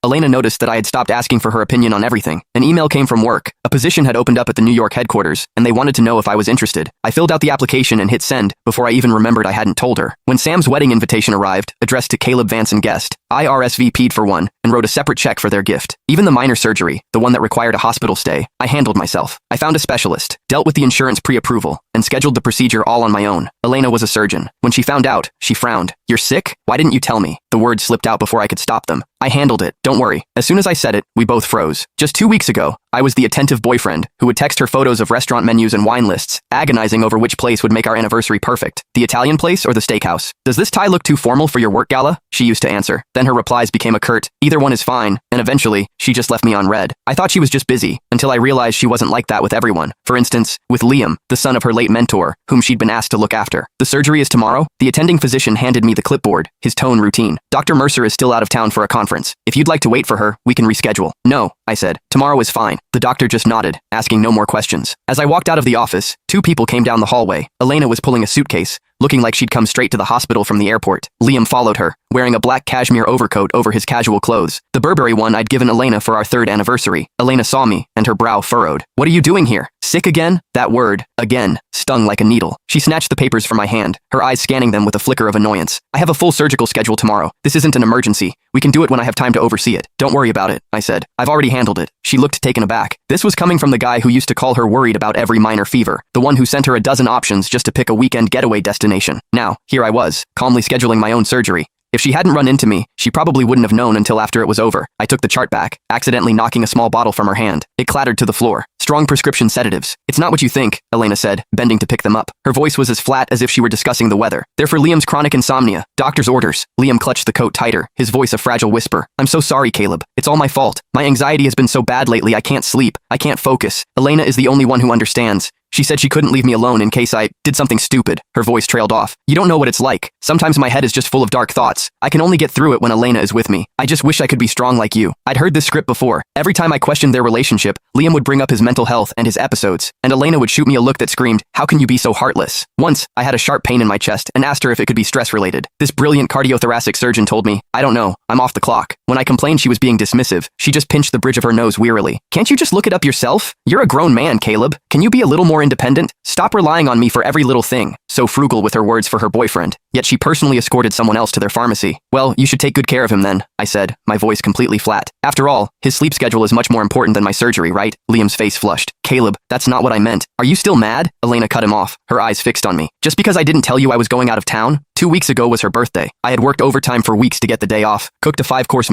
Elena noticed that I had stopped asking for her opinion on everything. An email came from work. A position had opened up at the New York headquarters, and they wanted to know if I was interested. I filled out the application and hit send before I even remembered I hadn't told her. When Sam's wedding invitation arrived, addressed to Caleb Vance and guest, I RSVP'd for one and wrote a separate check for their gift. Even the minor surgery, the one that required a hospital stay, I handled myself. I found a specialist, dealt with the insurance pre-approval, and scheduled the procedure all on my own. Elena was a surgeon. When she found out, she frowned. "You're sick? Why didn't you tell me?" The words slipped out before I could stop them. I handled it, don't worry. As soon as I said it, we both froze. Just 2 weeks ago, I was the attentive boyfriend who would text her photos of restaurant menus and wine lists, agonizing over which place would make our anniversary perfect. The Italian place or the steakhouse? "Does this tie look too formal for your work gala?" She used to answer. Then her replies became a curt, "Either one is fine," and eventually, she just left me on read. I thought she was just busy, until I realized she wasn't like that with everyone. For instance, with Liam, the son of her late mentor, whom she'd been asked to look after. "The surgery is tomorrow?" The attending physician handed me the clipboard, his tone routine. "Dr. Mercer is still out of town for a conference. If you'd like to wait for her, we can reschedule." "No," I said. "Tomorrow is fine." The doctor just nodded, asking no more questions. As I walked out of the office, 2 people came down the hallway. Elena was pulling a suitcase, looking like she'd come straight to the hospital from the airport. Liam followed her, wearing a black cashmere overcoat over his casual clothes, the Burberry one I'd given Elena for our 3rd anniversary. Elena saw me, and her brow furrowed. "What are you doing here? Sick again?" That word, again, stung like a needle. She snatched the papers from my hand, her eyes scanning them with a flicker of annoyance. "I have a full surgical schedule tomorrow. This isn't an emergency. We can do it when I have time to oversee it." "Don't worry about it," I said. "I've already handled it." She looked taken aback. This was coming from the guy who used to call her worried about every minor fever, the one who sent her a dozen options just to pick a weekend getaway destination. Now, here I was, calmly scheduling my own surgery. If she hadn't run into me, she probably wouldn't have known until after it was over. I took the chart back, accidentally knocking a small bottle from her hand. It clattered to the floor. "Strong prescription sedatives. It's not what you think," Elena said, bending to pick them up. Her voice was as flat as if she were discussing the weather. "They're for Liam's chronic insomnia. Doctor's orders." Liam clutched the coat tighter, his voice a fragile whisper. "I'm so sorry, Caleb. It's all my fault. My anxiety has been so bad lately I can't sleep. I can't focus. Elena is the only one who understands. She said she couldn't leave me alone in case I did something stupid." Her voice trailed off. "You don't know what it's like. Sometimes my head is just full of dark thoughts. I can only get through it when Elena is with me. I just wish I could be strong like you." I'd heard this script before. Every time I questioned their relationship, Liam would bring up his mental health and his episodes, and Elena would shoot me a look that screamed, "How can you be so heartless?" Once, I had a sharp pain in my chest and asked her if it could be stress-related. This brilliant cardiothoracic surgeon told me, "I don't know. I'm off the clock." When I complained she was being dismissive, she just pinched the bridge of her nose wearily. "Can't you just look it up yourself? You're a grown man, Caleb. Can you be a little more independent? Stop relying on me for every little thing." So frugal with her words for her boyfriend. Yet she personally escorted someone else to their pharmacy. "Well, you should take good care of him then," I said, my voice completely flat. "After all, his sleep schedule is much more important than my surgery, right?" Liam's face flushed. "Caleb, that's not what I meant. Are you still mad?" Elena cut him off, her eyes fixed on me. "Just because I didn't tell you I was going out of town? 2 weeks ago was her birthday. I had worked overtime for weeks to get the day off, cooked a 5-course